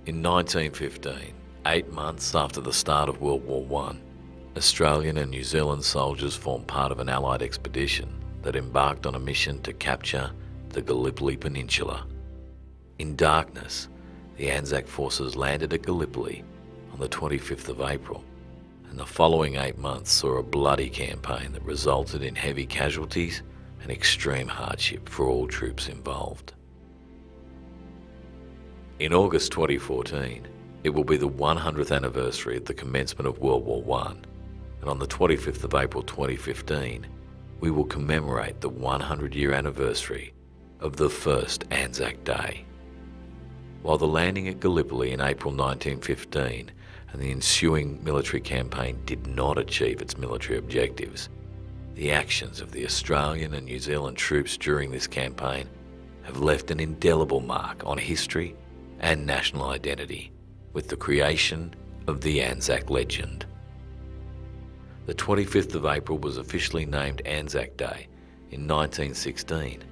In 1915, 8 months after the start of World War I, Australian and New Zealand soldiers formed part of an Allied expedition that embarked on a mission to capture the Gallipoli Peninsula. In darkness, the Anzac forces landed at Gallipoli on the 25th of April, and the following 8 months saw a bloody campaign that resulted in heavy casualties and extreme hardship for all troops involved. In August 2014, it will be the 100th anniversary of the commencement of World War I, and on the 25th of April 2015, we will commemorate the 100-year anniversary of the first Anzac Day. While the landing at Gallipoli in April 1915 and the ensuing military campaign did not achieve its military objectives, the actions of the Australian and New Zealand troops during this campaign have left an indelible mark on history and national identity with the creation of the Anzac legend. The 25th of April was officially named Anzac Day in 1916,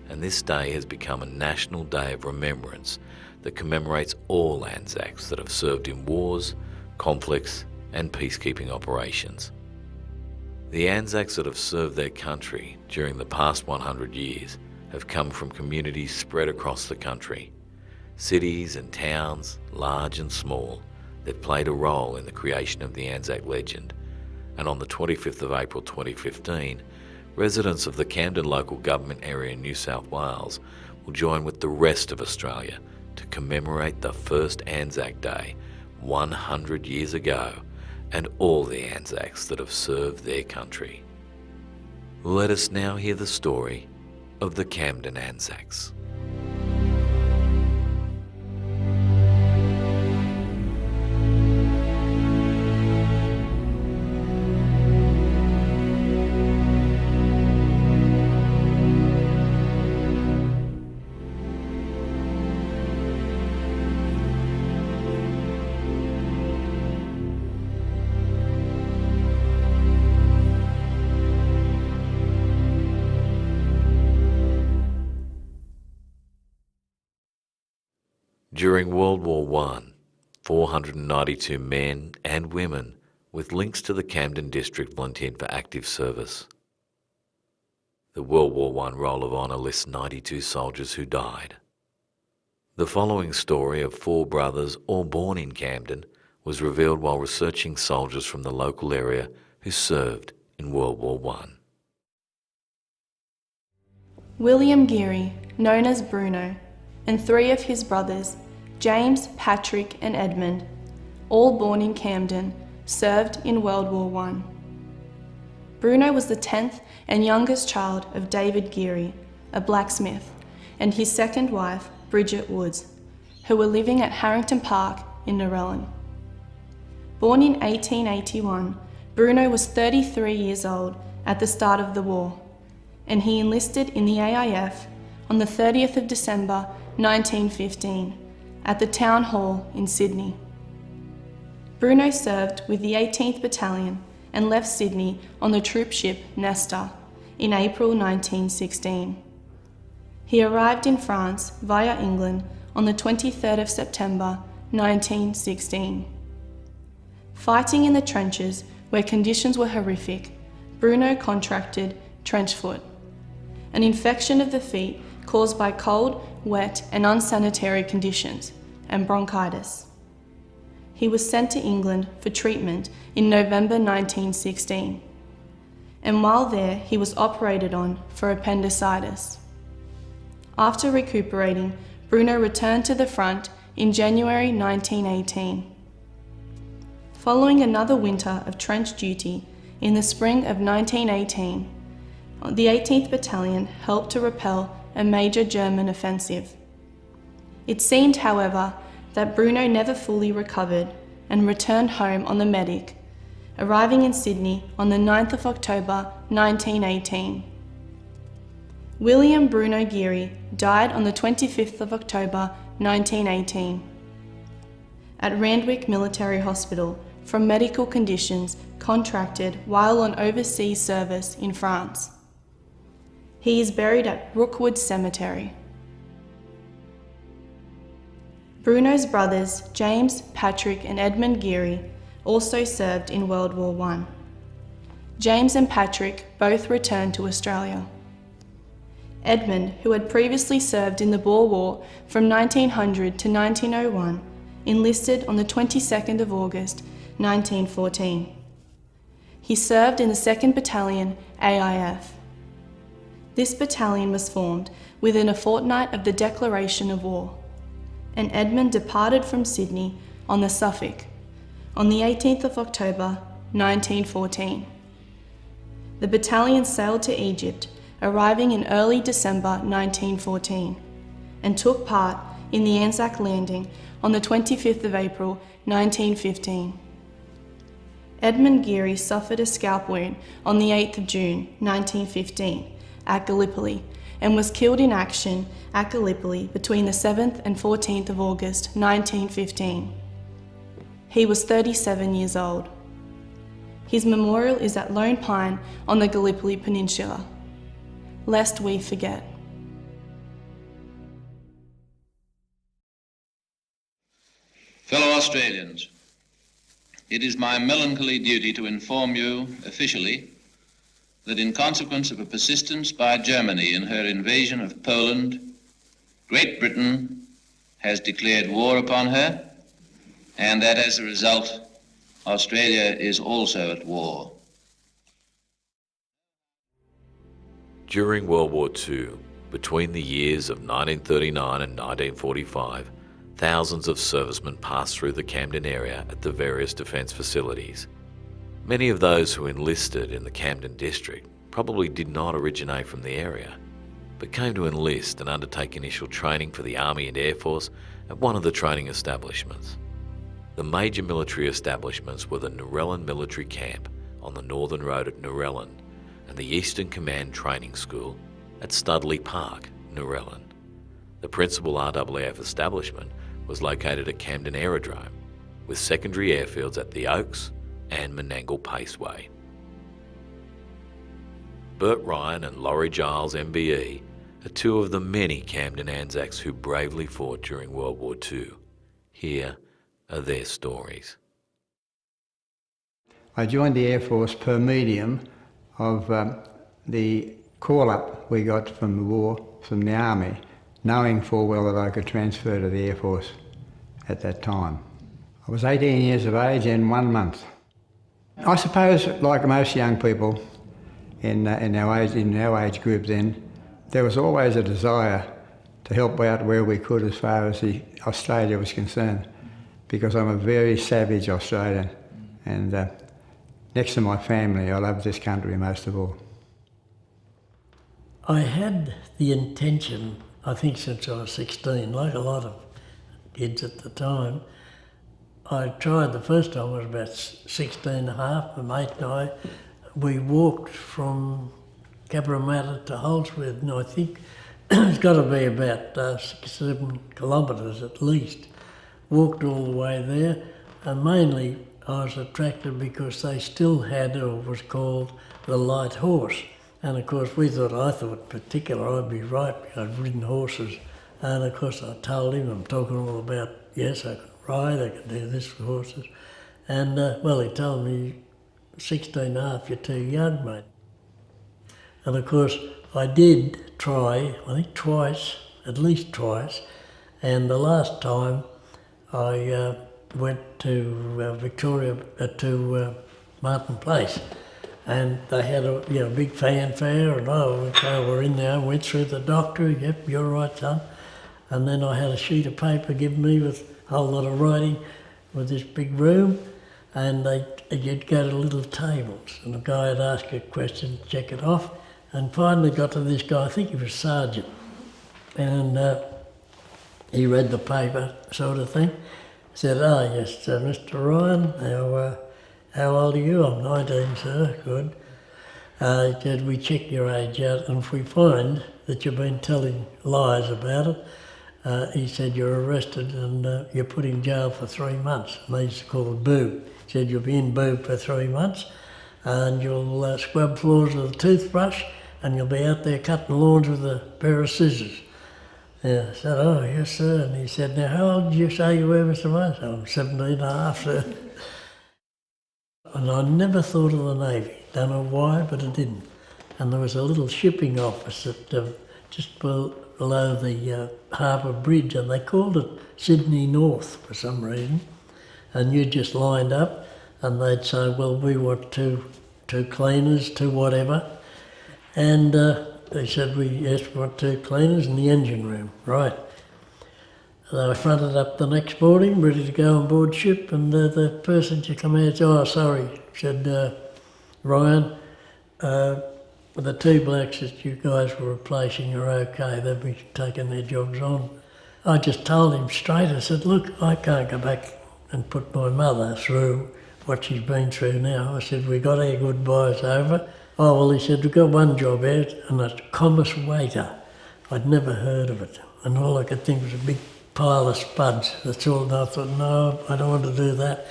and this day has become a national day of remembrance that commemorates all Anzacs that have served in wars, conflicts and peacekeeping operations. The Anzacs that have served their country during the past 100 years have come from communities spread across the country. Cities and towns, large and small, that played a role in the creation of the Anzac legend. And on the 25th of April 2015, residents of the Camden local government area in New South Wales will join with the rest of Australia to commemorate the first Anzac Day 100 years ago and all the Anzacs that have served their country. Let us now hear the story of the Camden ANZACS. During World War I, 492 men and women with links to the Camden district volunteered for active service. The World War I Roll of Honour lists 92 soldiers who died. The following story of 4 brothers, all born in Camden, was revealed while researching soldiers from the local area who served in World War I. William Geary, known as Bruno, and 3 of his brothers, James, Patrick and Edmund, all born in Camden, served in World War I. Bruno was the 10th and youngest child of David Geary, a blacksmith, and his second wife, Bridget Woods, who were living at Harrington Park in Narellan. Born in 1881, Bruno was 33 years old at the start of the war, and he enlisted in the AIF on the 30th of December 1915 at the Town Hall in Sydney. Bruno served with the 18th Battalion and left Sydney on the troop ship Nestor in April 1916. He arrived in France via England on the 23rd of September 1916. Fighting in the trenches where conditions were horrific, Bruno contracted trench foot, an infection of the feet caused by cold, wet and unsanitary conditions, and bronchitis. He was sent to England for treatment in November 1916, and while there he was operated on for appendicitis. After recuperating, Bruno returned to the front in January 1918. Following another winter of trench duty in the spring of 1918, the 18th Battalion helped to repel a major German offensive. It seemed, however, that Bruno never fully recovered and returned home on the Medic, arriving in Sydney on the 9th of October 1918. William Bruno Geary died on the 25th of October 1918 at Randwick Military Hospital from medical conditions contracted while on overseas service in France. He is buried at Rookwood Cemetery. Bruno's brothers, James, Patrick and Edmund Geary, also served in World War I. James and Patrick both returned to Australia. Edmund, who had previously served in the Boer War from 1900 to 1901, enlisted on the 22nd of August 1914. He served in the 2nd Battalion AIF. This battalion was formed within a fortnight of the declaration of war, and Edmund departed from Sydney on the Suffolk on the 18th of October 1914. The battalion sailed to Egypt, arriving in early December 1914, and took part in the Anzac landing on the 25th of April 1915. Edmund Geary suffered a scalp wound on the 8th of June 1915 at Gallipoli and was killed in action at Gallipoli between the 7th and 14th of August 1915. He was 37 years old. His memorial is at Lone Pine on the Gallipoli Peninsula. Lest we forget. Fellow Australians, it is my melancholy duty to inform you officially that in consequence of a persistence by Germany in her invasion of Poland, Great Britain has declared war upon her, and that as a result, Australia is also at war. During World War II, between the years of 1939 and 1945, thousands of servicemen passed through the Camden area at the various defence facilities. Many of those who enlisted in the Camden district probably did not originate from the area, but came to enlist and undertake initial training for the Army and Air Force at one of the training establishments. The major military establishments were the Narellan Military Camp on the Northern Road at Narellan and the Eastern Command Training School at Studley Park, Narellan. The principal RAAF establishment was located at Camden Aerodrome, with secondary airfields at the Oaks and Menangle Paceway. Bert Ryan and Laurie Giles MBE are two of the many Camden ANZACs who bravely fought during World War II. Here are their stories. I joined the Air Force per medium of the call-up we got from the war, from the Army, knowing full well that I could transfer to the Air Force at that time. I was 18 years of age and 1 month. I suppose, like most young people in our age group then, there was always a desire to help out where we could as far as Australia was concerned, because I'm a very savage Australian, and next to my family, I love this country most of all. I had the intention, I think since I was 16, like a lot of kids at the time. I tried the first time, I was about 16 and a half, my mate and I. We walked from Cabramatta to Holsworth, and I think it's got to be about 6 or 7 kilometres at least. Walked all the way there, and mainly I was attracted because they still had what was called the light horse. And of course I thought particular I'd be right, I'd ridden horses. And of course I told him, I'm talking all about, yes, I can ride, I can do this for horses. And well, he told me, 16 and a half, you're too young, mate. And of course I did try, I think twice, at least twice. And the last time I went to Victoria, to Martin Place. And they had a big fanfare, and we were in there, went through the doctor, yep, you're right, son. And then I had a sheet of paper given me with a whole lot of writing with this big room, and you'd go to little tables, and the guy would ask a question, check it off, and finally got to this guy, I think he was sergeant, and he read the paper sort of thing, said, yes, Mr. Ryan, how old are you? I'm 19, sir. Good. He said, we check your age out, and if we find that you've been telling lies about it, he said, you're arrested and you're put in jail for 3 months. And they used to call it boob. He said, you'll be in boob for 3 months, and you'll scrub floors with a toothbrush, and you'll be out there cutting lawns with a pair of scissors. Yeah, I said, oh, yes, sir. And he said, now, how old did you say you were, Mr. Mose? I'm 17 and a half, sir. And I never thought of the Navy. Don't know why, but I didn't. And there was a little shipping office just below the harbour bridge, and they called it Sydney North for some reason. And you just lined up, and they'd say, well, we want two cleaners, two whatever. And they said, yes, we want two cleaners in the engine room. Right. They were fronted up the next morning, ready to go on board ship, and the person to come out said, oh, sorry, said Ryan, the two blokes that you guys were replacing are okay, they'll be taking their jobs on. I just told him straight, I said, look, I can't go back and put my mother through what she's been through now. I said, we got our goodbyes over. Oh, well, he said, we've got one job out, and it's commerce waiter. I'd never heard of it, and all I could think was a big pile of spuds. That's all. And I thought, no, I don't want to do that.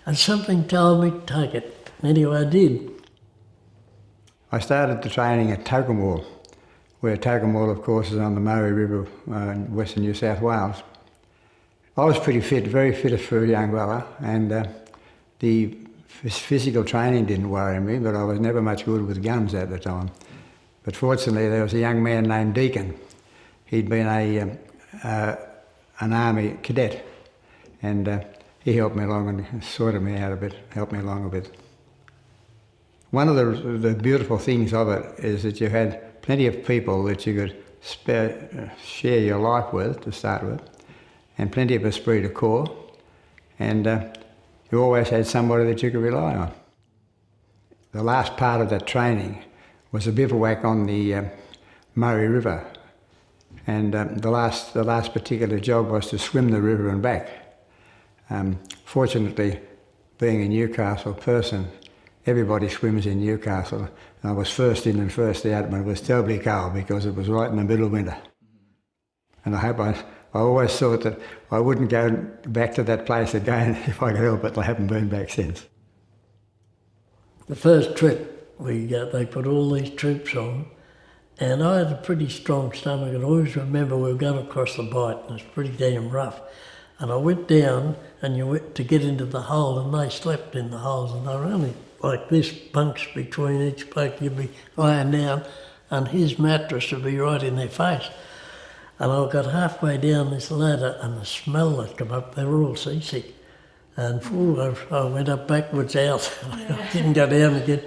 And something told me to take it. Anyway, I did. I started the training at Tocumwal, where Tocumwal, of course, is on the Murray River in western New South Wales. I was pretty fit, very fit for a young fella, and the physical training didn't worry me, but I was never much good with guns at the time. But fortunately, there was a young man named Deacon. He'd been an army cadet, and he helped me along and sorted me out a bit, helped me along a bit. One of the beautiful things of it is that you had plenty of people that you could share your life with, to start with, and plenty of esprit de corps, and you always had somebody that you could rely on. The last part of that training was a bivouac on the Murray River, and the last particular job was to swim the river and back. Fortunately, being a Newcastle person, everybody swims in Newcastle. I was first in and first out, but it was terribly cold because it was right in the middle of winter. And I always thought that I wouldn't go back to that place again if I could help it. I haven't been back since. The first trip, they put all these troops on, and I had a pretty strong stomach, and I always remember we were going across the Bight, and it was pretty damn rough. And I went down, and you went to get into the hole, and they slept in the holes, and they were only like this, bunks between each bloke. You'd be lying down, and his mattress would be right in their face. And I got halfway down this ladder, and the smell that came up, they were all seasick. And I went up backwards out. I didn't go down again.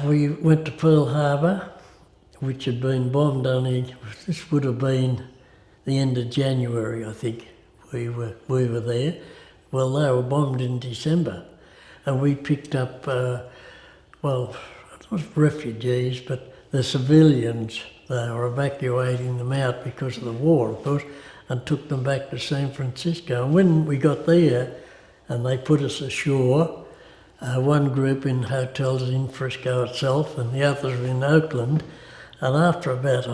We went to Pearl Harbor, which had been bombed only, this would have been the end of January, I think, we were there. Well, they were bombed in December, and we picked up, well, it was refugees, but the civilians, they were evacuating them out because of the war, of course, and took them back to San Francisco. And when we got there, and they put us ashore, one group in hotels in Frisco itself, and the others were in Oakland. And after about 2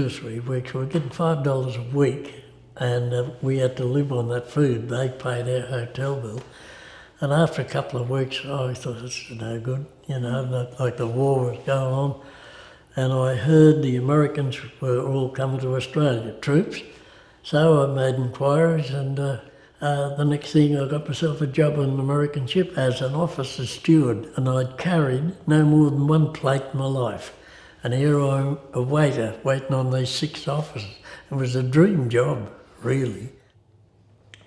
or 3 weeks, we were getting $5 a week, and we had to live on that food. They paid our hotel bill. And after a couple of weeks, I thought, this is no good, like the war was going on. And I heard the Americans were all coming to Australia, troops. So I made inquiries, and the next thing I got myself a job on an American ship as an officer steward, and I'd carried no more than one plate in my life. And here I'm a waiter waiting on these 6 officers. It was a dream job, really.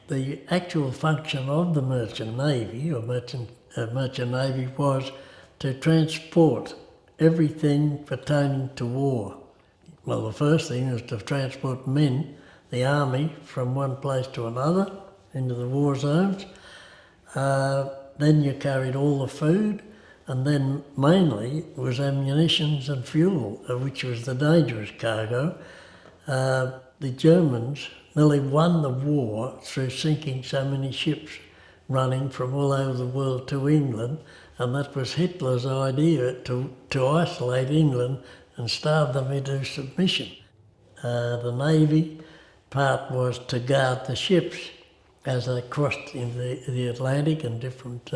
The actual function of the Merchant Navy, or Merchant Navy, was to transport everything pertaining to war. Well, the first thing was to transport men, the army, from one place to another into the war zones. Then you carried all the food, and then mainly it was ammunitions and fuel, which was the dangerous cargo. The Germans nearly won the war through sinking so many ships running from all over the world to England, and that was Hitler's idea, to isolate England and starve them into submission. The Navy part was to guard the ships as they crossed in the Atlantic and different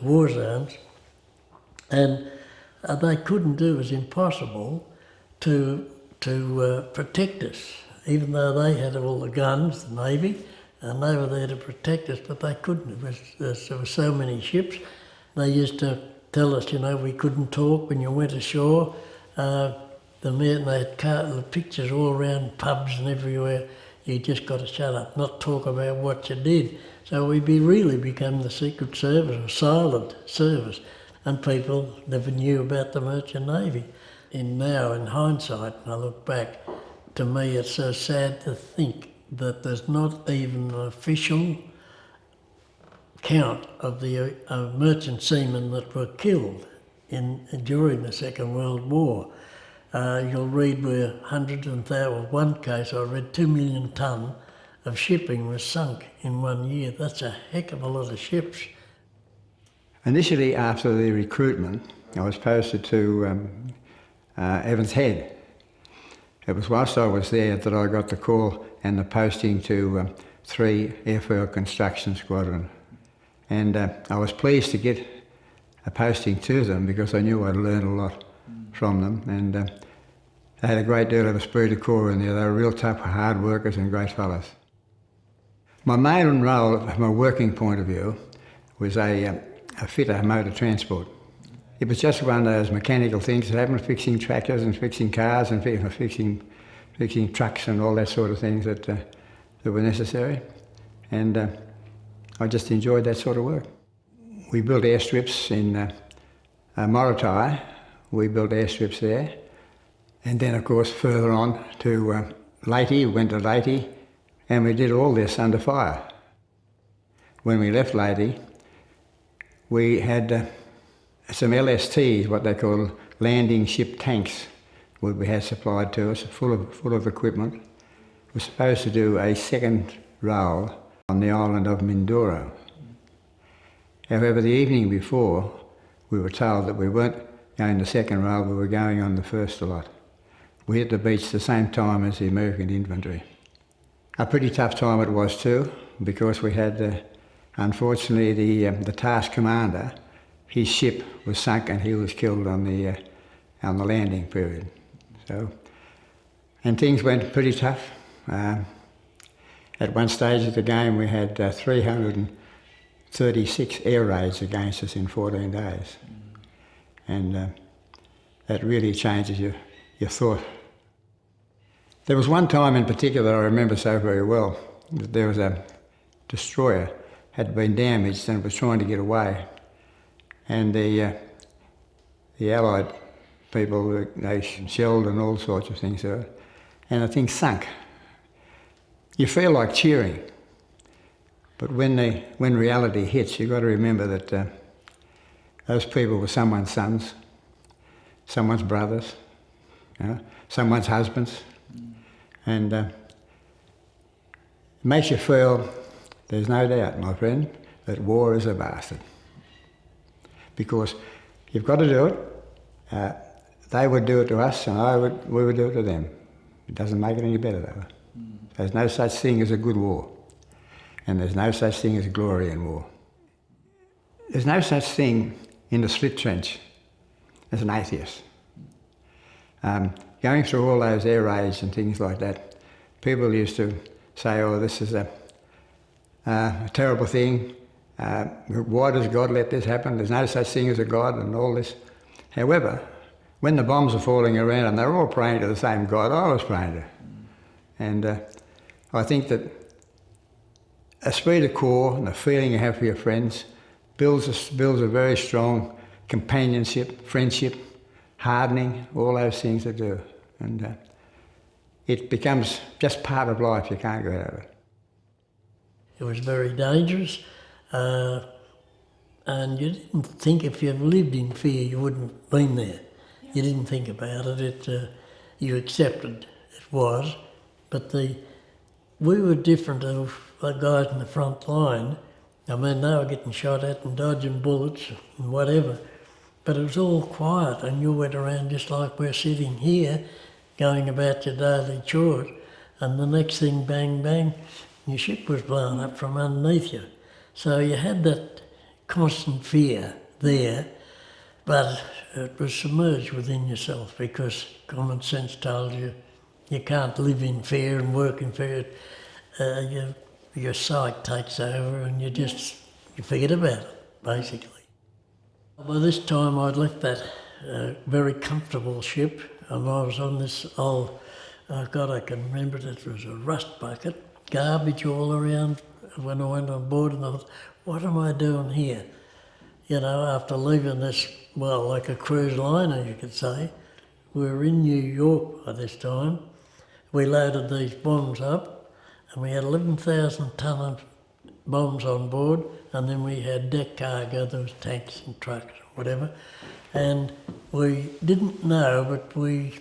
war zones. And they couldn't do, it was impossible to protect us. even though they had all the guns, the Navy, and they were there to protect us, but they couldn't. There were so many ships. They used to tell us, we couldn't talk when you went ashore. They had pictures all around pubs and everywhere. You just got to shut up, not talk about what you did. So we really became the Secret Service, or silent service, and people never knew about the Merchant Navy. Now, in hindsight, when I look back, to me it's so sad to think that there's not even an official count of the merchant seamen that were killed during the Second World War. You'll read where hundreds and thousands, one case I read 2 million tonne of shipping was sunk in 1 year. That's a heck of a lot of ships. Initially, after the recruitment, I was posted to Evans Head. It was whilst I was there that I got the call and the posting to 3 Airfoil Construction Squadron. And I was pleased to get a posting to them because I knew I'd learn a lot from them. And they had a great deal of esprit de corps in there. They were real tough, hard workers and great fellows. My main role, from a working point of view, was a fitter motor transport. It was just one of those mechanical things that happened, fixing tractors and fixing cars and fixing trucks and all that sort of things that were necessary. And I just enjoyed that sort of work. We built airstrips in Morotai. We built airstrips there. And then, of course, further on to Leyte, went to Leyte, and we did all this under fire. When we left Leyte, we had some LSTs, what they call landing ship tanks, what we had supplied to us, full of equipment. We're supposed to do a second roll on the island of Mindoro. However, the evening before, we were told that we weren't going the second roll, we were going on the first lot. We hit the beach the same time as the American infantry. A pretty tough time it was too, because we had, unfortunately, the task commander, his ship was sunk and he was killed on the landing period. So, and things went pretty tough. At one stage of the game we had 336 air raids against us in 14 days. And that really changes your thought. There was one time in particular I remember so very well, that there was a destroyer had been damaged and was trying to get away. And the Allied people, they shelled and all sorts of things, and the thing sunk. You feel like cheering, but when reality hits, you've got to remember that those people were someone's sons, someone's brothers, someone's husbands, and it makes you feel, there's no doubt, my friend, that war is a bastard. Because you've got to do it. They would do it to us and we would do it to them. It doesn't make it any better though. There's no such thing as a good war. And there's no such thing as glory in war. There's no such thing in the split trench as an atheist. Going through all those air raids and things like that, people used to say, oh, this is a terrible thing. Why does God let this happen? There's no such thing as a God and all this. However, when the bombs are falling around and they're all praying to the same God I was praying to. And I think that esprit de corps and the feeling you have for your friends builds a very strong companionship, friendship, hardening, all those things that do. And it becomes just part of life, you can't go out of it. It was very dangerous. And you didn't think, if you lived in fear, you wouldn't have been there. You didn't think about it. You accepted it was. But we were different to the guys in the front line. I mean, they were getting shot at and dodging bullets and whatever. But it was all quiet, and you went around just like we're sitting here, going about your daily chores, and the next thing, bang, bang, your ship was blown up from underneath you. So you had that constant fear there, but it was submerged within yourself because common sense told you you can't live in fear and work in fear. Your sight takes over and you forget about it, basically. By this time I'd left that very comfortable ship and I was on this old, oh God, I can remember it was a rust bucket, garbage all around when I went on board, and I thought, what am I doing here? You know, after leaving this, well, like a cruise liner, you could say. We were in New York by this time. We loaded these bombs up and we had 11,000 tonne of bombs on board, and then we had deck cargo, there was tanks and trucks, whatever. And we didn't know, but we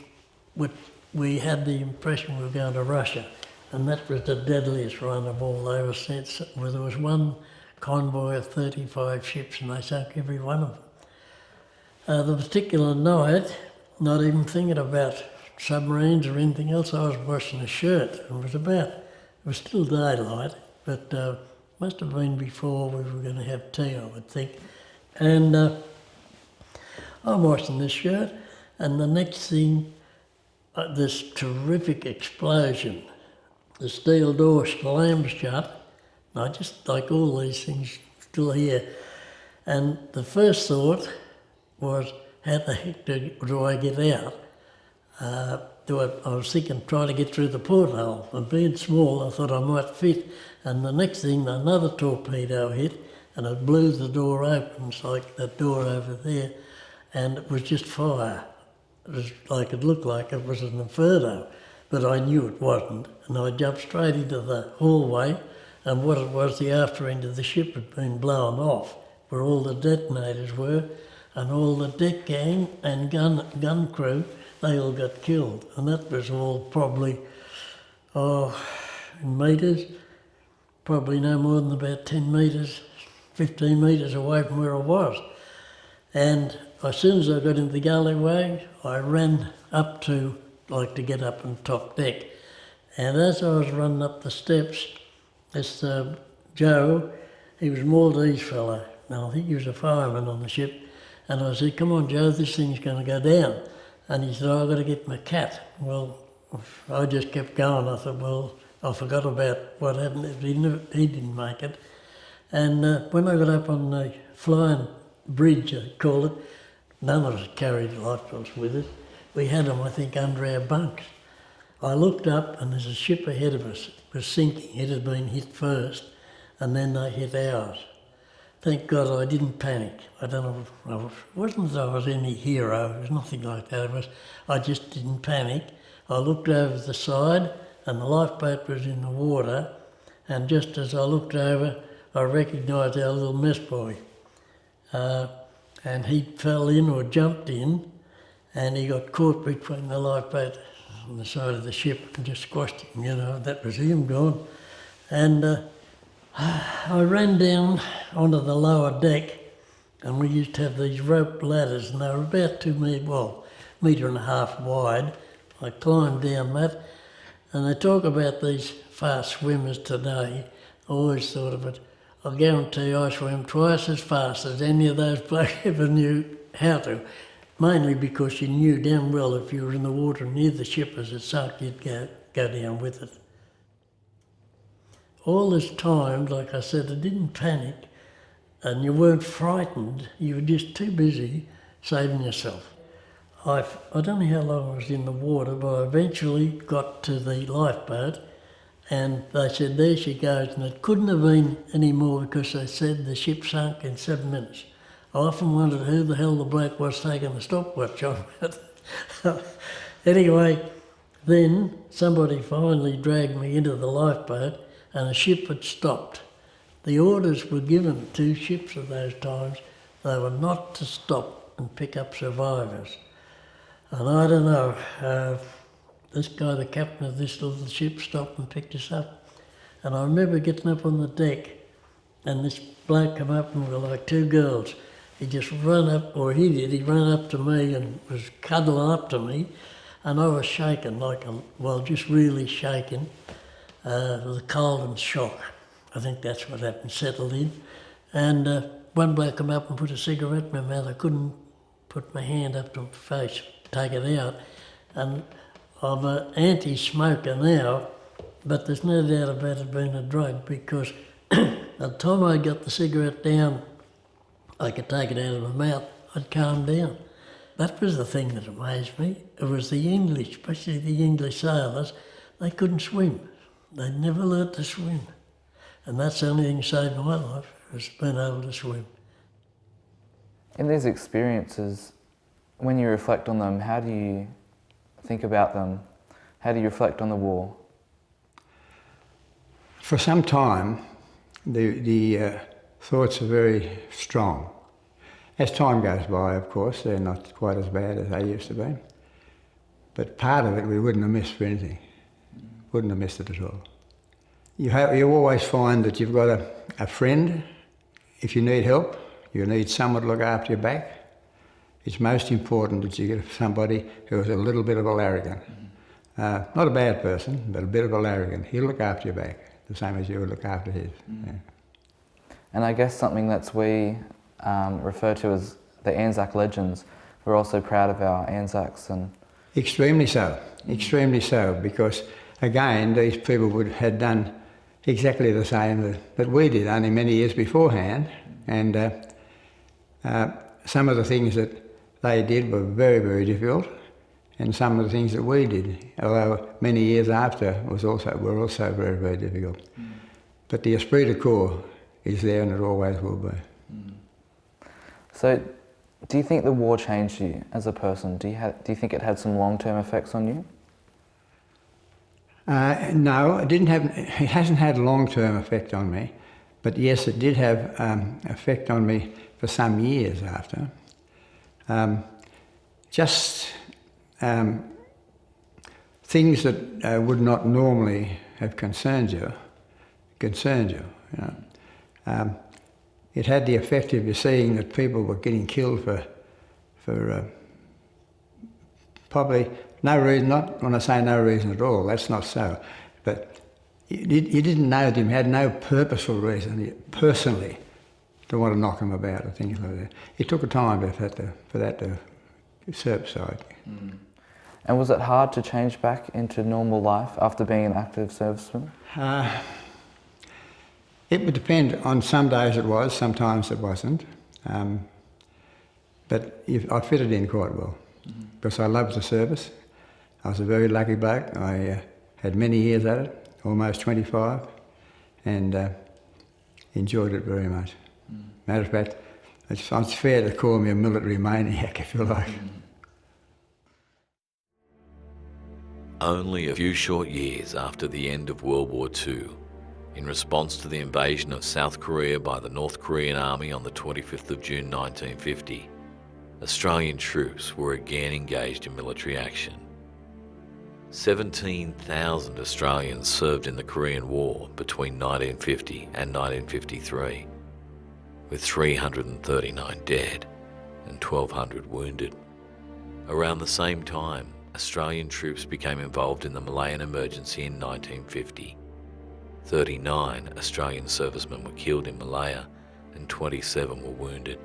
had the impression we were going to Russia, and that was the deadliest run of all ever since. Well, there was one convoy of 35 ships and they sunk every one of them. The particular night, not even thinking about submarines or anything else, I was washing a shirt. It was still daylight, but must have been before we were going to have tea, I would think. And I'm washing this shirt, and the next thing, this terrific explosion. The steel door slams shut. I just, like all these things, still here. And the first thought was, how the heck do I get out? I was thinking, trying to get through the porthole. And being small, I thought I might fit. And the next thing, another torpedo hit, and it blew the door open. It's like that door over there. And it was just fire. It looked like it was an inferno, but I knew it wasn't. And I jumped straight into the hallway, and what it was, the after end of the ship had been blown off, where all the detonators were, and all the deck gang and gun crew, they all got killed. And that was all probably, in metres, probably no more than about 10 metres, 15 metres away from where I was. And as soon as I got into the alleyway, I ran up to get up on top deck. And as I was running up the steps, this Joe, he was a Maltese fellow. Now I think he was a fireman on the ship. And I said, come on Joe, this thing's going to go down. And he said, I've got to get my cat. Well, I just kept going. I thought, well, I forgot about what happened if he didn't make it. And when I got up on the flying bridge, I call it, none of us carried lifebelts with us. We had them, I think, under our bunks. I looked up and there's a ship ahead of us. It was sinking. It had been hit first and then they hit ours. Thank God I didn't panic. I don't know, it wasn't that I was any hero, it was nothing like that. I just didn't panic. I looked over the side and the lifeboat was in the water, and just as I looked over, I recognised our little mess boy. And he fell in or jumped in, and he got caught between the lifeboat on the side of the ship and just squashed him, you know, that was him gone. And I ran down onto the lower deck, and we used to have these rope ladders, and they were about 2 metres, well, metre and a half wide. I climbed down that, and they talk about these fast swimmers today. I always thought of it. I guarantee I swam twice as fast as any of those blokes ever knew how to, mainly because you knew damn well if you were in the water near the ship as it sunk, you'd go down with it. All this time, like I said, I didn't panic and you weren't frightened, you were just too busy saving yourself. I don't know how long I was in the water, but I eventually got to the lifeboat and they said, there she goes, and it couldn't have been any more because they said the ship sunk in 7 minutes. I often wondered who the hell the bloke was taking the stopwatch on. Anyway, then somebody finally dragged me into the lifeboat and the ship had stopped. The orders were given to ships at those times. They were not to stop and pick up survivors. And I don't know, this guy, the captain of this little ship, stopped and picked us up. And I remember getting up on the deck and this bloke come up and we were like 2 girls. He just ran up, or he did, he ran up to me and was cuddling up to me, and I was shaking, just really shaking, with a cold and shock. I think that's what happened, settled in. And one bloke came up and put a cigarette in my mouth. I couldn't put my hand up to my face, take it out. And I'm an anti-smoker now, but there's no doubt about it being a drug because by the time I got the cigarette down, I could take it out of my mouth, I'd calm down. That was the thing that amazed me. It was the English, especially the English sailors, they couldn't swim. They never learnt to swim. And that's the only thing that saved my life, was being able to swim. In these experiences, when you reflect on them, how do you think about them? How do you reflect on the war? For some time, the thoughts are very strong. As time goes by, of course, they're not quite as bad as they used to be. But part of it we wouldn't have missed for anything. Wouldn't have missed it at all. You always find that you've got a friend. If you need help, you need someone to look after your back. It's most important that you get somebody who is a little bit of a larrigan. Not a bad person, but a bit of a larrigan. He'll look after your back, the same as you would look after his. Yeah. And I guess something that we refer to as the Anzac legends, we're also proud of our Anzacs. And extremely so, because again, these people had done exactly the same that we did, only many years beforehand, and some of the things that they did were very, very difficult, and some of the things that we did, although many years after, were also very, very difficult. But the esprit de corps is there, and it always will be. So, do you think the war changed you as a person? Do you think it had some long-term effects on you? No, it hasn't had a long-term effect on me, but yes, it did have effect on me for some years after. Things that would not normally have concerned you. It had the effect of you seeing that people were getting killed for probably no reason. Not when I say no reason at all, that's not so. But you didn't know them, had no purposeful reason personally to want to knock them about or things like that. It took a time for that to subside. And was it hard to change back into normal life after being an active serviceman? It would depend. On some days it was, sometimes it wasn't. But I fitted in quite well because I loved the service. I was a very lucky bloke. I had many years at it, almost 25, and enjoyed it very much. Matter of fact, it's fair to call me a military maniac, if you like. Only a few short years after the end of World War II, in response to the invasion of South Korea by the North Korean Army on the 25th of June 1950, Australian troops were again engaged in military action. 17,000 Australians served in the Korean War between 1950 and 1953, with 339 dead and 1,200 wounded. Around the same time, Australian troops became involved in the Malayan emergency in 1950. 39 Australian servicemen were killed in Malaya and 27 were wounded.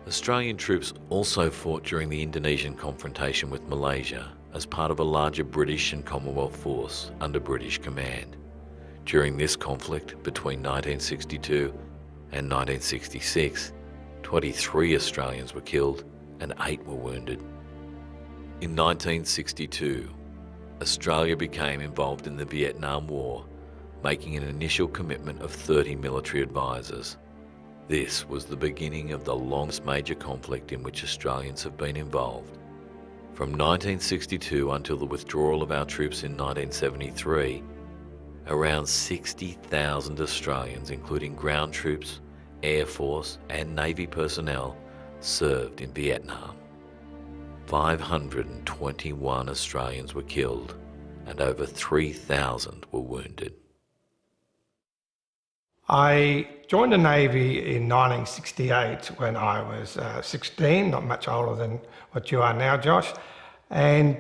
Australian troops also fought during the Indonesian confrontation with Malaysia as part of a larger British and Commonwealth force under British command. During this conflict between 1962 and 1966, 23 Australians were killed and 8 were wounded. In 1962, Australia became involved in the Vietnam War, making an initial commitment of 30 military advisors. This was the beginning of the longest major conflict in which Australians have been involved. From 1962 until the withdrawal of our troops in 1973, around 60,000 Australians, including ground troops, Air Force and Navy personnel, served in Vietnam. 521 Australians were killed and over 3,000 were wounded. I joined the Navy in 1968 when I was 16, not much older than what you are now, Josh. And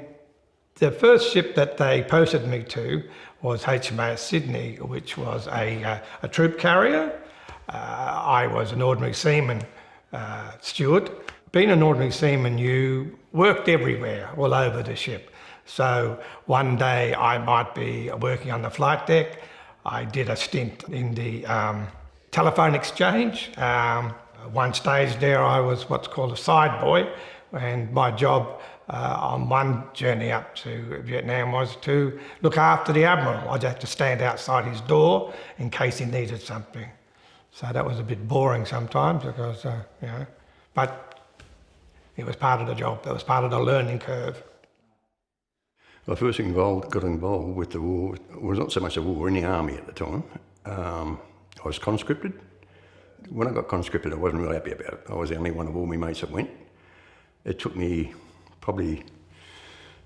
the first ship that they posted me to was HMAS Sydney, which was a troop carrier. I was an ordinary seaman steward. Being an ordinary seaman, you worked everywhere, all over the ship. So one day I might be working on the flight deck. I did a stint in the telephone exchange. One stage there I was what's called a side boy, and my job on one journey up to Vietnam was to look after the Admiral. I'd have to stand outside his door in case he needed something. So that was a bit boring sometimes because, but it was part of the job. It was part of the learning curve. I first got involved with the war. It was not so much a war in the army at the time. I was conscripted. When I got conscripted, I wasn't really happy about it. I was the only one of all my mates that went. It took me probably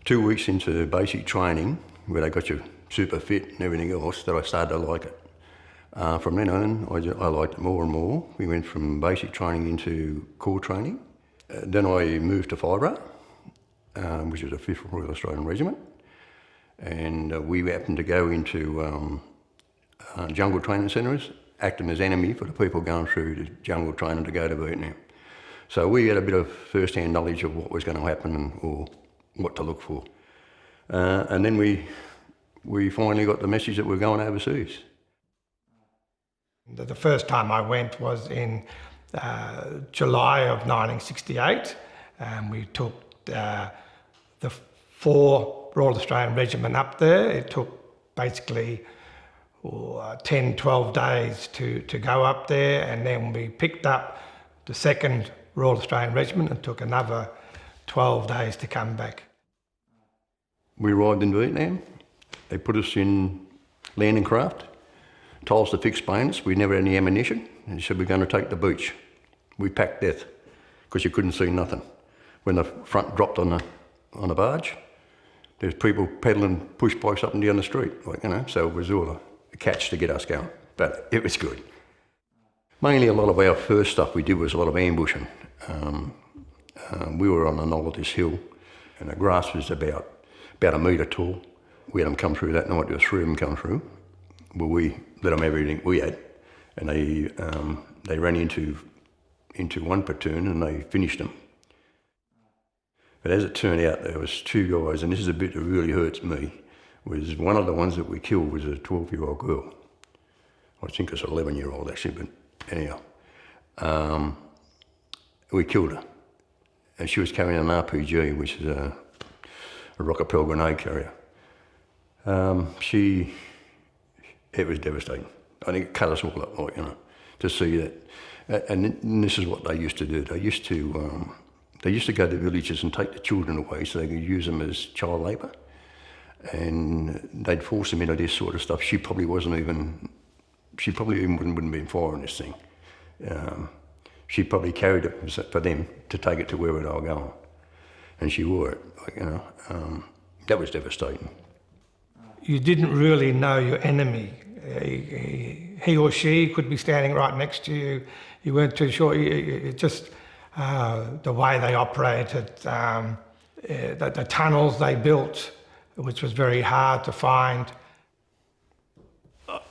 2 weeks into basic training, where they got you super fit and everything else, that I started to like it. From then on, I liked it more and more. We went from basic training into corps training. Then I moved to Fibre, which is the 5th Royal Australian Regiment, and we happened to go into jungle training centres, acting as enemy for the people going through the jungle training to go to Vietnam. So we had a bit of first-hand knowledge of what was going to happen or what to look for. And then we finally got the message that we're going overseas. The first time I went was in July of 1968. We took the 4 Royal Australian Regiment up there. It took basically 10, 12 days to go up there, and then we picked up the 2nd Royal Australian Regiment and took another 12 days to come back. We arrived in Vietnam. They put us in landing craft, told us to fix bayonets. We never had any ammunition, and said we're going to take the beach. We packed death because you couldn't see nothing. When the front dropped on the barge, there's people peddling push bikes up and down the street, so it was all a catch to get us going, but it was good. Mainly a lot of our first stuff we did was a lot of ambushing. We were on the knoll of this hill, and the grass was about a metre tall. We had them come through that night. There were 3 of them come through. Well, we let them have everything we had, and they ran into one platoon and they finished them. But as it turned out, there was 2 guys, and this is a bit that really hurts me, was one of the ones that we killed was a 12-year-old girl. I think it's an 11-year-old actually, but anyhow. We killed her, and she was carrying an RPG, which is a rocket propelled grenade carrier. It was devastating. I think it cut us all up, to see that. And this is what they used to do. They used to go to villages and take the children away so they could use them as child labour. And they'd force them into this sort of stuff. She probably wouldn't have been firing this thing. She probably carried it for them to take it to wherever they were going. And she wore it, that was devastating. You didn't really know your enemy. He or she could be standing right next to you. You weren't too sure. It just the way they operated, the tunnels they built, which was very hard to find.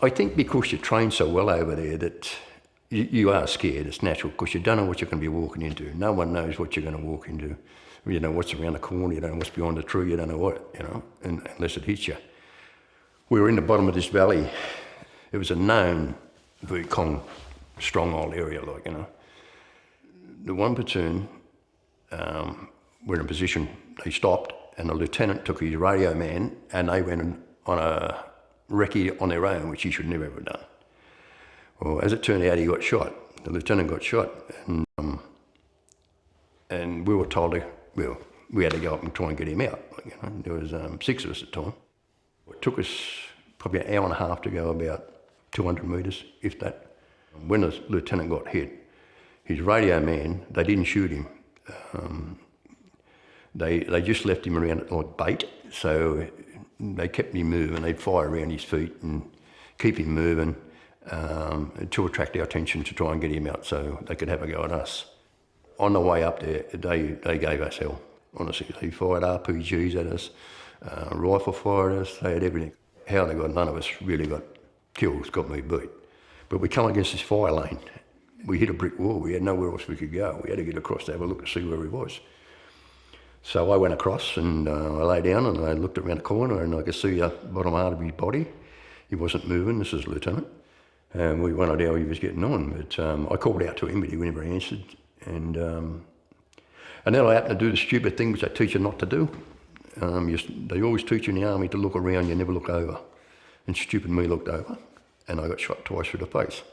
I think because you train so well over there that you are scared. It's natural because you don't know what you're going to be walking into. No one knows what you're going to walk into. You know what's around the corner. You don't know what's behind the tree. You don't know what, unless it hits you. We were in the bottom of this valley. It was a known Viet Cong stronghold area, The one platoon were in a position, they stopped, and the lieutenant took his radio man, and they went on a recce on their own, which he should never have done. Well, as it turned out, he got shot. The lieutenant got shot, and we were told we had to go up and try and get him out. There was 6 of us at the time. It took us probably an hour and a half to go about 200 metres, if that. When the lieutenant got hit, his radio man, they didn't shoot him. They just left him around like bait, so they kept him moving. They'd fire around his feet and keep him moving to attract our attention to try and get him out so they could have a go at us. On the way up there, they gave us hell, honestly. They fired RPGs at us, rifle fire at us, they had everything. How they got none of us really got killed, got me beat. But we come against this fire lane. We hit a brick wall, we had nowhere else we could go. We had to get across to have a look to see where he was. So I went across and I lay down and I looked around the corner and I could see the bottom part of his body. He wasn't moving, this is Lieutenant. And we wondered how he was getting on, but I called out to him, but he never answered. And then I happened to do the stupid thing which they teach you not to do. They always teach you in the army to look around, you never look over. And stupid me looked over, and I got shot twice through the face.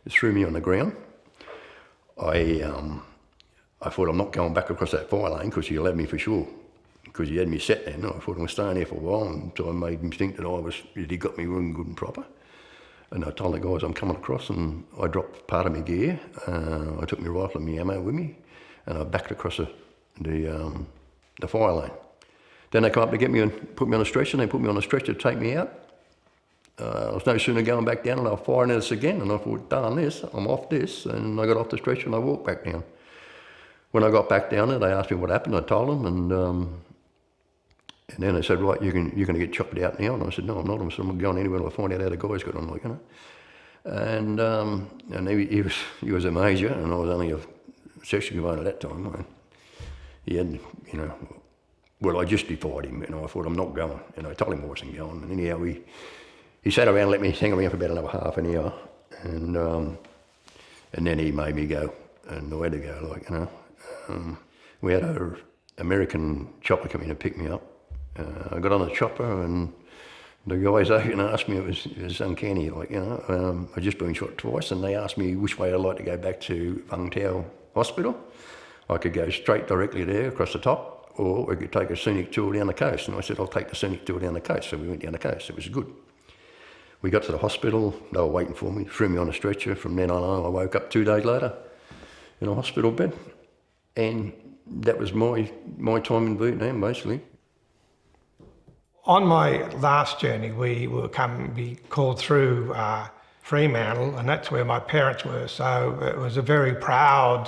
It threw me on the ground. I thought I'm not going back across that fire lane because he'll have me for sure. Because he had me set there, and I thought I'm staying there for a while, and so I made him think that he got me running good and proper. And I told the guys I'm coming across, and I dropped part of my gear. I took my rifle and my ammo with me, and I backed across the fire lane. Then they come up to get me and put me on a stretcher, and they put me on a stretcher to take me out. I was no sooner going back down and they were firing at us again, and I thought, darn this, I'm off this, and I got off the stretcher and I walked back down. When I got back down there, they asked me what happened. I told them, and then they said, right, you're going to get chopped out now. And I said, no, I'm not. I said, I'm not going anywhere until I find out how the guy's got on, like, you know. And he was a major, and I was only a section commander at that time. And he had, you know, well, I justified him, and I thought, I'm not going. And I told him I wasn't going. And anyhow, he sat around and let me hang around for about another half an hour. And then he made me go, and I had to go, like, you know. We had an American chopper come in and pick me up. I got on the chopper and the guys asked me, it was uncanny, like, you know. I'd just been shot twice and they asked me which way I'd like to go back to Vung Tau Hospital. I could go straight directly there across the top, or we could take a scenic tour down the coast. And I said, I'll take the scenic tour down the coast. So we went down the coast, it was good. We got to the hospital, they were waiting for me, threw me on a stretcher. From then on, I woke up 2 days later in a hospital bed. And that was my time in Vietnam, basically. On my last journey, we were be called through Fremantle, and that's where my parents were. So it was a very proud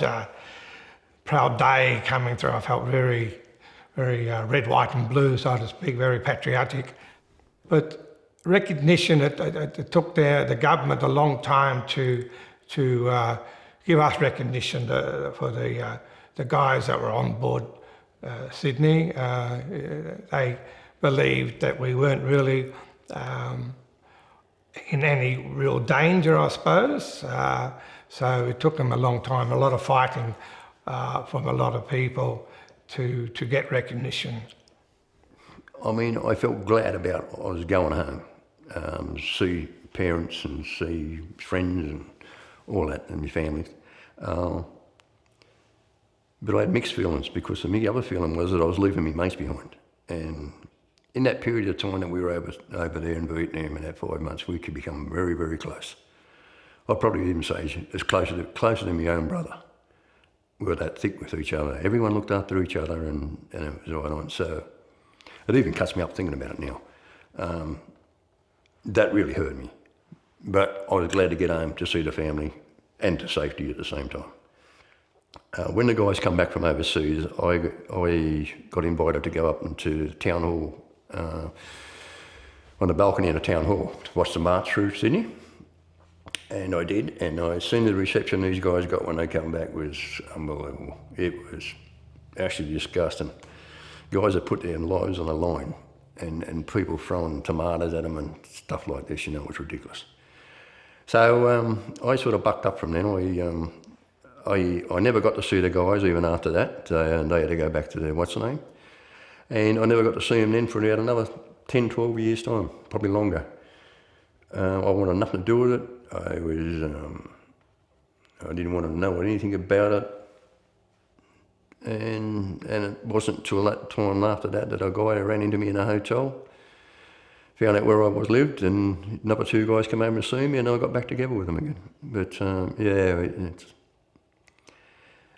day coming through. I felt very, very red, white and blue, so to speak, very patriotic. But recognition, it took the government a long time to give us recognition for the guys that were on board Sydney. They believed that we weren't really in any real danger, I suppose. So it took them a long time, a lot of fighting from a lot of people to get recognition. I mean, I felt glad about I was going home, see parents and see friends and all that, and my family. But I had mixed feelings because the other feeling was that I was leaving my mates behind. And in that period of time that we were over there in Vietnam in that 5 months, we could become very, very close. I'd probably even say as closer than my own brother. We were that thick with each other. Everyone looked after each other, and it was right on. So it even cuts me up thinking about it now. That really hurt me. But I was glad to get home to see the family and to safety at the same time. When the guys come back from overseas, I got invited to go up into the town hall, on the balcony of the town hall, to watch the march through Sydney. And I did, and I seen the reception these guys got when they come back was unbelievable. It was actually disgusting. Guys that put their lives on the line, and people throwing tomatoes at them and stuff like this, you know, it was ridiculous. So I sort of bucked up from then. I never got to see the guys even after that, and they had to go back to their what's-the-name. And I never got to see them then for about another 10, 12 years' time, probably longer. I wanted nothing to do with it. I didn't want to know anything about it. And it wasn't until that time after that a guy ran into me in a hotel, found out where I lived, and another 2 guys came over and see me, and I got back together with them again. But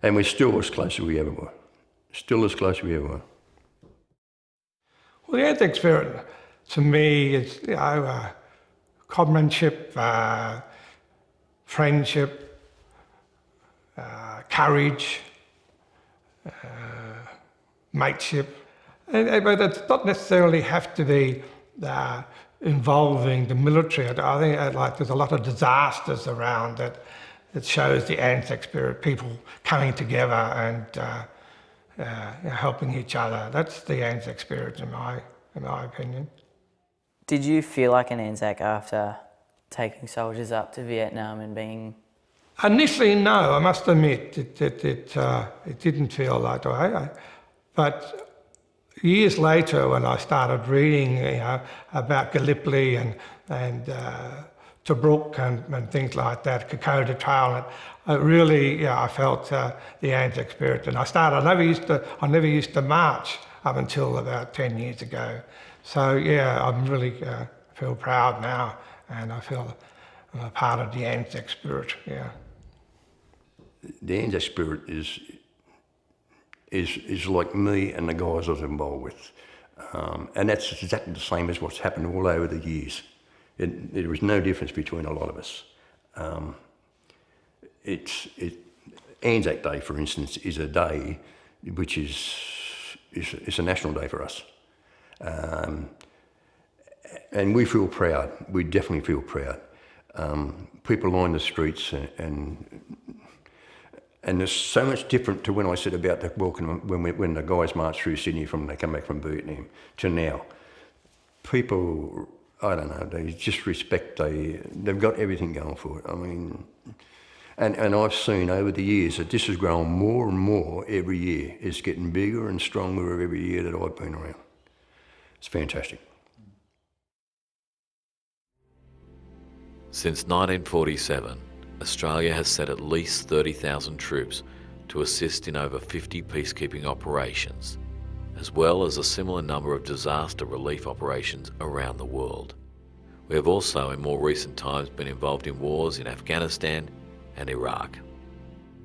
and we're still as close as we ever were. Still as close as we ever were. Well, the Anzac spirit, to me, is, you know, comradeship, friendship, courage, mateship. But it doesn't necessarily have to be involving the military. I think there's a lot of disasters around that shows the Anzac spirit, people coming together helping each other. That's the Anzac spirit in my opinion. Did you feel like an Anzac after taking soldiers up to Vietnam and being... Initially, no, I must admit, it didn't feel that way. But years later, when I started reading, about Gallipoli and Tobruk and things like that, Kokoda Trail, it really, I felt the Anzac spirit. And I never used to march up until about 10 years ago. So yeah, I'm really feel proud now, and I feel I'm a part of the Anzac spirit. Yeah. The Anzac spirit is like me and the guys I was involved with, and that's exactly the same as what's happened all over the years. There is no difference between a lot of us. Anzac Day, for instance, is a day which is a national day for us. And we feel proud. We definitely feel proud. People line the streets, and there's so much different to when I said about the welcome when the guys march through Sydney they come back from Vietnam to now. People, I don't know, they just respect. They've got everything going for it. I mean, and I've seen over the years that this has grown more and more every year. It's getting bigger and stronger every year that I've been around. It's fantastic. Since 1947, Australia has sent at least 30,000 troops to assist in over 50 peacekeeping operations, as well as a similar number of disaster relief operations around the world. We have also, in more recent times, been involved in wars in Afghanistan and Iraq.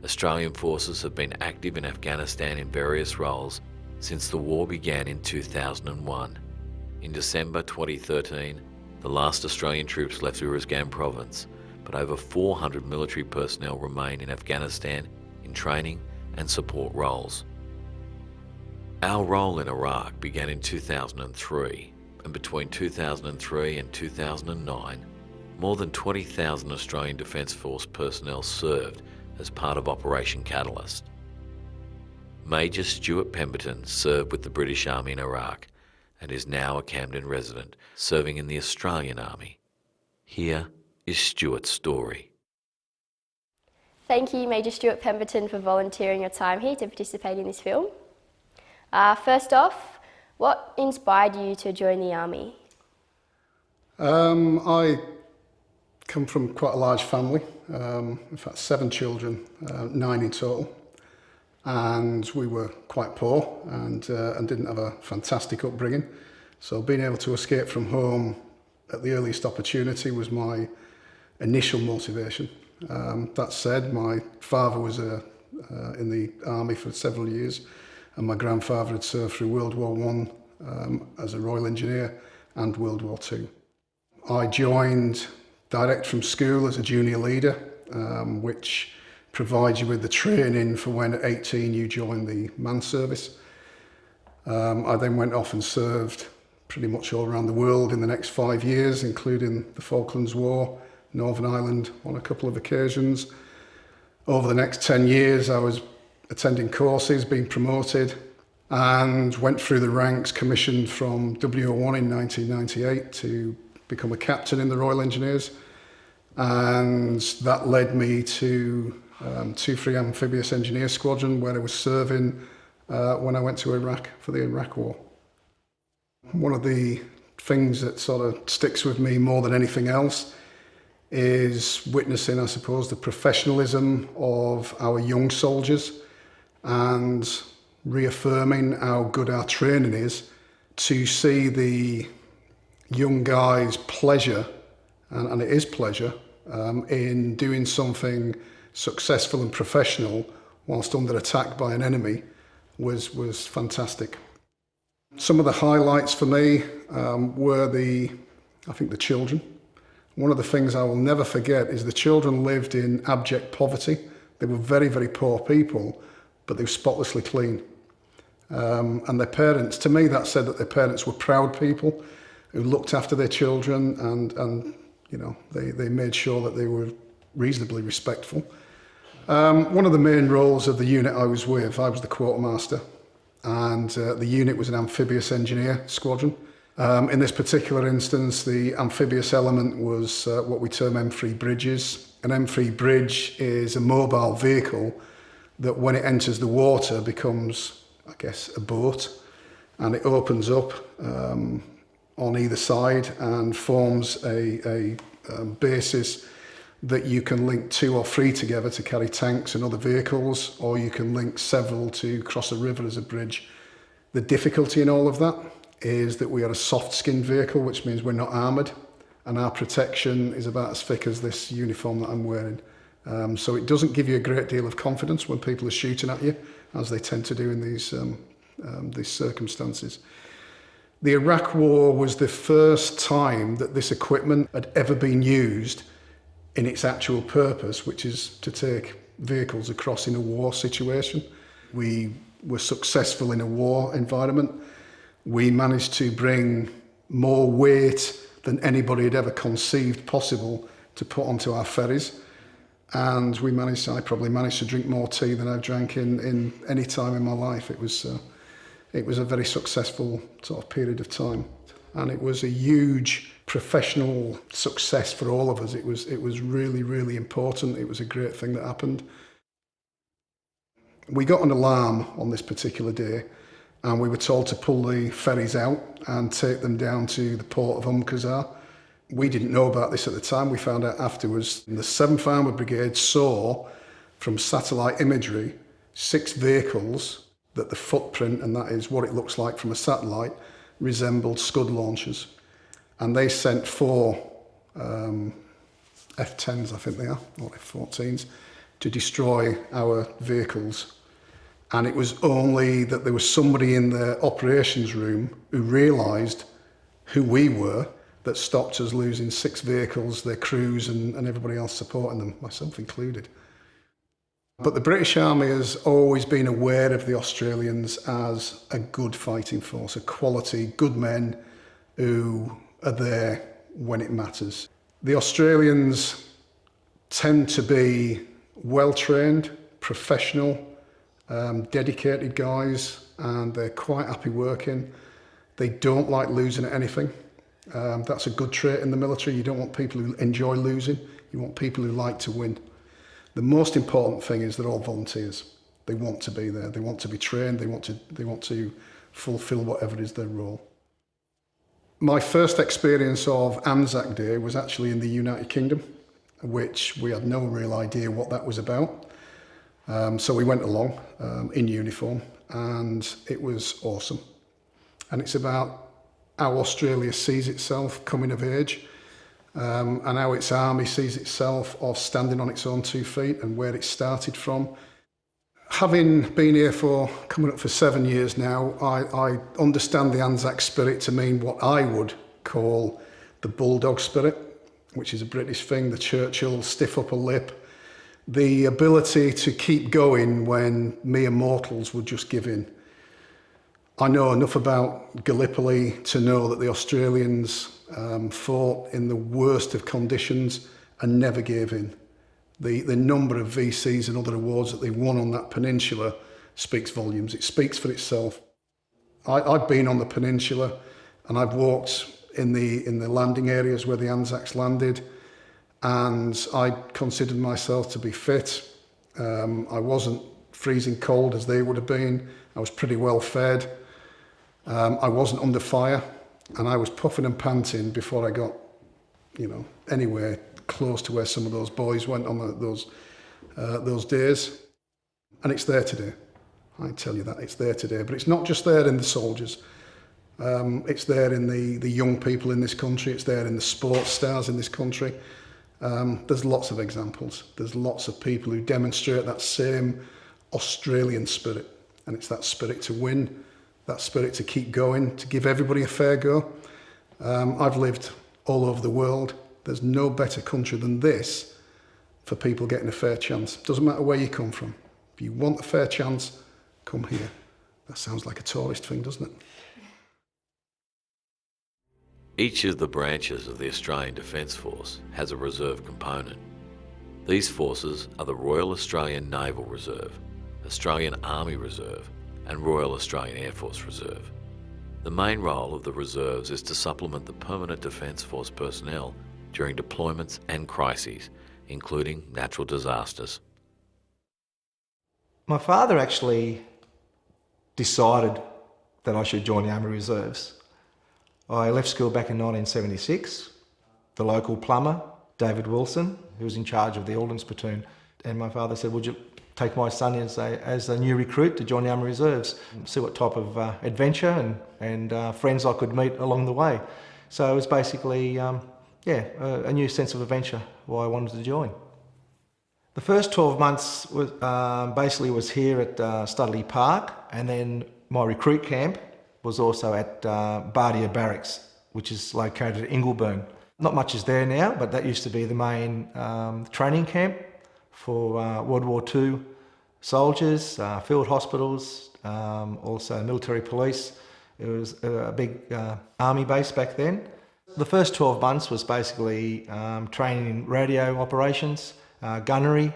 Australian forces have been active in Afghanistan in various roles since the war began in 2001. In December 2013, the last Australian troops left Uruzgan province, but over 400 military personnel remain in Afghanistan in training and support roles. Our role in Iraq began in 2003, and between 2003 and 2009, more than 20,000 Australian Defence Force personnel served as part of Operation Catalyst. Major Stuart Pemberton served with the British Army in Iraq and is now a Camden resident, serving in the Australian Army. Here is Stuart's story. Thank you, Major Stuart Pemberton, for volunteering your time here to participate in this film. First off, what inspired you to join the Army? I come from quite a large family, in fact 7 children, 9 in total, and we were quite poor and didn't have a fantastic upbringing. So being able to escape from home at the earliest opportunity was my initial motivation. That said, my father was in the army for several years, and my grandfather had served through World War I as a Royal Engineer and World War II. I joined direct from school as a junior leader, which provides you with the training for when at 18 you join the man service. I then went off and served pretty much all around the world in the next 5 years, including the Falklands War, Northern Ireland on a couple of occasions. Over the next 10 years I was attending courses, being promoted, and went through the ranks, commissioned from WO1 in 1998 to become a captain in the Royal Engineers, and that led me to 2-3 Amphibious Engineer Squadron, where I was serving when I went to Iraq for the Iraq War. One of the things that sort of sticks with me more than anything else is witnessing, I suppose, the professionalism of our young soldiers and reaffirming how good our training is, to see the young guys' pleasure, and it is pleasure, in doing something successful and professional whilst under attack by an enemy was fantastic. Some of the highlights for me were the children. One of the things I will never forget is the children lived in abject poverty. They were very, very poor people, but they were spotlessly clean. And their parents, to me, that said that their parents were proud people who looked after their children, and you know, they made sure that they were reasonably respectful. One of the main roles of the unit I was with, I was the quartermaster, and the unit was an amphibious engineer squadron. In this particular instance, the amphibious element was what we term M3 bridges. An M3 bridge is a mobile vehicle that when it enters the water becomes, I guess, a boat, and it opens up on either side and forms a basis that you can link 2 or 3 together to carry tanks and other vehicles, or you can link several to cross a river as a bridge. The difficulty in all of that is that we are a soft-skinned vehicle, which means we're not armoured, and our protection is about as thick as this uniform that I'm wearing. So it doesn't give you a great deal of confidence when people are shooting at you, as they tend to do in these circumstances. The Iraq War was the first time that this equipment had ever been used in its actual purpose, which is to take vehicles across in a war situation. We were successful in a war environment. We managed to bring more weight than anybody had ever conceived possible to put onto our ferries. And I probably managed to drink more tea than I've drank in any time in my life. It was a very successful sort of period of time. And it was a huge professional success for all of us. It was really, really important. It was a great thing that happened. We got an alarm on this particular day, and we were told to pull the ferries out and take them down to the port of Qazar. We didn't know about this at the time. We found out afterwards. The 7th Armoured Brigade saw from satellite imagery 6 vehicles that the footprint, and that is what it looks like from a satellite, resembled Scud launchers. And they sent 4 F-10s, I think they are, or F-14s, to destroy our vehicles. And it was only that there was somebody in the operations room who realised who we were that stopped us losing 6 vehicles, their crews and everybody else supporting them, myself included. But the British Army has always been aware of the Australians as a good fighting force, a quality, good men who are there when it matters. The Australians tend to be well-trained, professional, dedicated guys, and they're quite happy working. They don't like losing at anything. That's a good trait in the military. You don't want people who enjoy losing. You want people who like to win. The most important thing is they're all volunteers. They want to be there. They want to be trained. They want to fulfil whatever is their role. My first experience of Anzac Day was actually in the United Kingdom, which we had no real idea what that was about. So we went along in uniform, and it was awesome. And it's about how Australia sees itself coming of age, and how its army sees itself of standing on its own 2 feet and where it started from. Having been here for coming up for 7 years now, I understand the Anzac spirit to mean what I would call the bulldog spirit, which is a British thing, the Churchill stiff upper lip, the ability to keep going when mere mortals would just give in. I know enough about Gallipoli to know that the Australians fought in the worst of conditions and never gave in. The number of VCs and other awards that they won on that peninsula speaks volumes. It speaks for itself. I've been on the peninsula and I've walked in the landing areas where the Anzacs landed, and I considered myself to be fit. I wasn't freezing cold as they would have been. I was pretty well fed. I wasn't under fire, and I was puffing and panting before I got, anywhere close to where some of those boys went on those days. And it's there today. I tell you that, it's there today. But it's not just there in the soldiers. It's there in the young people in this country. It's there in the sports stars in this country. There's lots of examples. There's lots of people who demonstrate that same Australian spirit. And it's that spirit to win, that spirit to keep going, to give everybody a fair go. I've lived all over the world. There's no better country than this for people getting a fair chance. Doesn't matter where you come from. If you want a fair chance, come here. That sounds like a tourist thing, doesn't it? Each of the branches of the Australian Defence Force has a reserve component. These forces are the Royal Australian Naval Reserve, Australian Army Reserve, and Royal Australian Air Force Reserve. The main role of the reserves is to supplement the Permanent Defence Force personnel during deployments and crises, including natural disasters. My father actually decided that I should join the Army Reserves. I left school back in 1976. The local plumber, David Wilson, who was in charge of the Ordnance Platoon, and my father said, would you take my son as a new recruit to join the Army Reserves, see what type of adventure and friends I could meet along the way. So it was basically, a new sense of adventure why I wanted to join. The first 12 months was, was here at Studley Park, and then my recruit camp was also at Bardia Barracks, which is located at Ingleburn. Not much is there now, but that used to be the main training camp for World War II soldiers, field hospitals, also military police. It was a big army base back then. The first 12 months was basically training in radio operations, gunnery,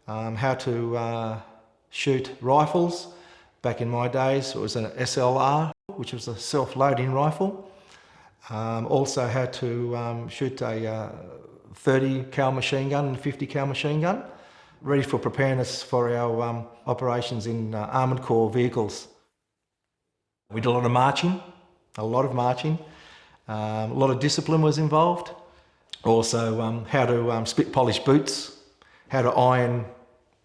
how to shoot rifles. Back in my days, it was an SLR, which was a self-loading rifle. Also how to shoot a 30 cal machine gun and a 50 cal machine gun, ready for preparedness for our operations in armoured corps vehicles. We did a lot of marching, a lot of discipline was involved. Also how to split polish boots, how to iron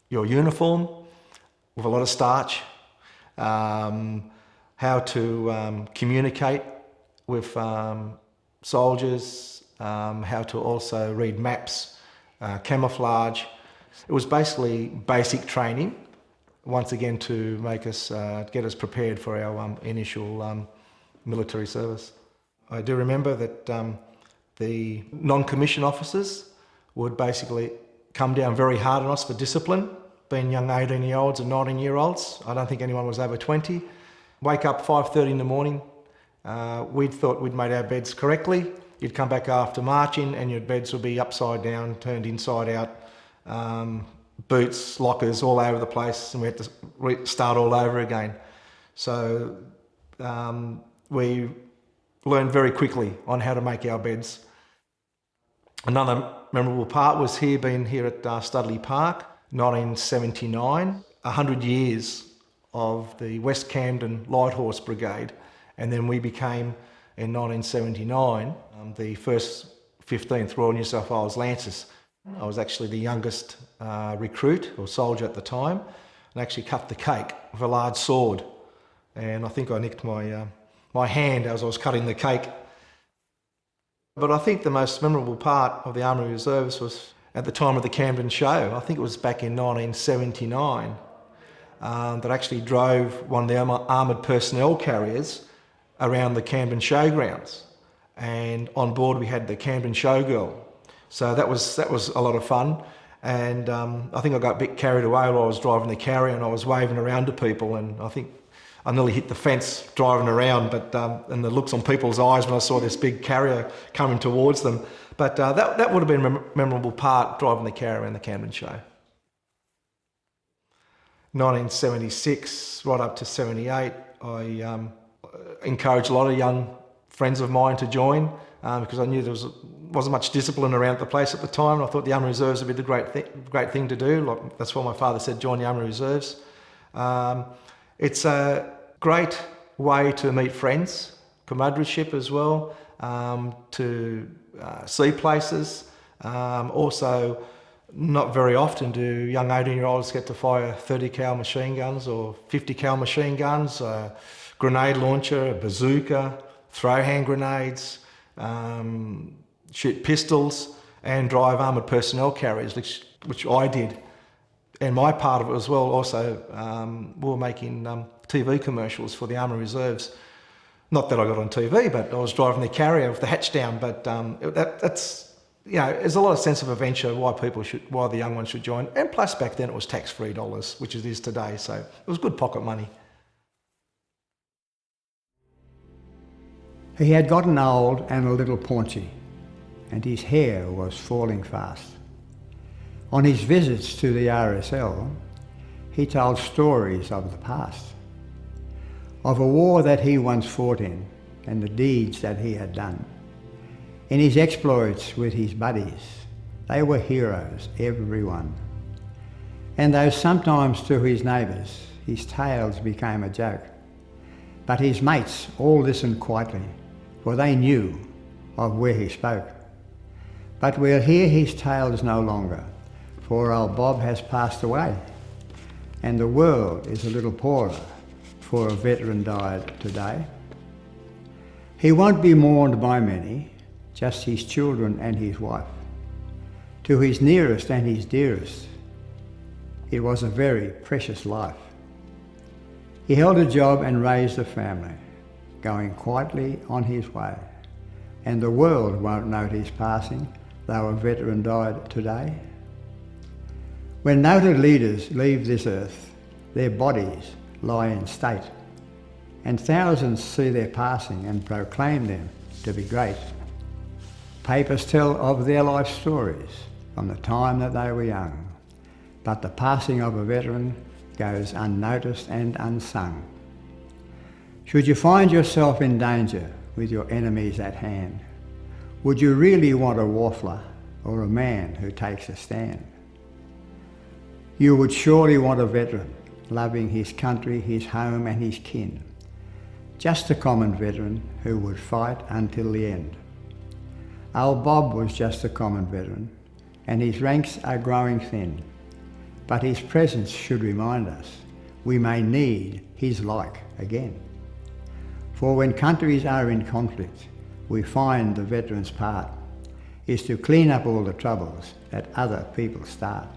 your uniform with a lot of starch, how to communicate with soldiers, how to also read maps, camouflage. It was basically basic training, once again to make us, get us prepared for our initial military service. I do remember that the non-commissioned officers would basically come down very hard on us for discipline, being young 18-year-olds and 19-year-olds. I don't think anyone was over 20. Wake up 5:30 in the morning. We'd thought we'd made our beds correctly. You'd come back after marching and your beds would be upside down, turned inside out, boots, lockers all over the place, and we had to start all over again. So we learned very quickly on how to make our beds. Another memorable part was being here at Studley Park, 1979, 100 years of the West Camden Light Horse Brigade, and then we became, in 1979, the 1st 15th Royal New South Wales Lancers. I was actually the youngest recruit or soldier at the time, and actually cut the cake with a large sword, and I think I nicked my hand as I was cutting the cake. But I think the most memorable part of the Army Reserves was at the time of the Camden show. I think it was back in 1979 that actually drove one of the armoured personnel carriers around the Camden showgrounds, and on board we had the Camden showgirl. So that was a lot of fun, and I think I got a bit carried away while I was driving the carrier and I was waving around to people, and I think I nearly hit the fence driving around, but and the looks on people's eyes when I saw this big carrier coming towards them. But that would have been a memorable part, driving the carrier around the Camden show. 1976, right up to 78, I encouraged a lot of young friends of mine to join because I knew there wasn't much discipline around the place at the time. I thought the Army Reserves would be the great thing to do. That's why my father said join the Army Reserves. It's a great way to meet friends, comradeship as well, to see places. Also, not very often do young 18-year-olds get to fire 30 cal machine guns or 50 cal machine guns, a grenade launcher, a bazooka, throw hand grenades, shoot pistols, and drive armoured personnel carriers, which I did. And my part of it as well, also, we were making TV commercials for the Army Reserves. Not that I got on TV, but I was driving the carrier with the hatch down. But that's, there's a lot of sense of adventure why the young ones should join. And plus back then it was tax-free dollars, which it is today. So it was good pocket money. He had gotten old and a little paunchy, and his hair was falling fast. On his visits to the RSL, he told stories of the past. of a war that he once fought in and the deeds that he had done. In his exploits with his buddies, they were heroes, every one. And though sometimes to his neighbours his tales became a joke, but his mates all listened quietly, for they knew of where he spoke. But we'll hear his tales no longer, for old Bob has passed away, and the world is a little poorer, for a veteran died today. He won't be mourned by many, just his children and his wife. To his nearest and his dearest, it was a very precious life. He held a job and raised a family, going quietly on his way, and the world won't note his passing, though a veteran died today. When noted leaders leave this earth, their bodies lie in state, and thousands see their passing and proclaim them to be great. Papers tell of their life stories from the time that they were young, but the passing of a veteran goes unnoticed and unsung. Should you find yourself in danger with your enemies at hand, would you really want a waffler or a man who takes a stand? You would surely want a veteran, loving his country, his home and his kin. Just a common veteran who would fight until the end. Old Bob was just a common veteran, and his ranks are growing thin. But his presence should remind us we may need his like again. For when countries are in conflict, we find the veteran's part is to clean up all the troubles that other people start.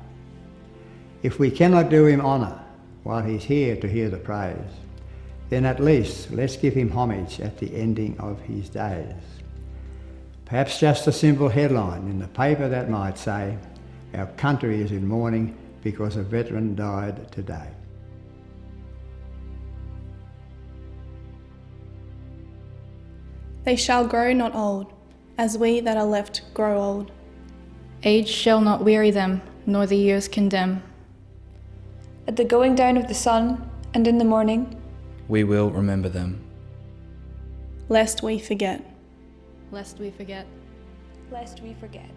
If we cannot do him honour while he's here to hear the praise, then at least let's give him homage at the ending of his days. Perhaps just a simple headline in the paper that might say, "Our country is in mourning because a veteran died today." They shall grow not old, as we that are left grow old. Age shall not weary them, nor the years condemn. At the going down of the sun, and in the morning, we will remember them. Lest we forget. Lest we forget. lest we forget.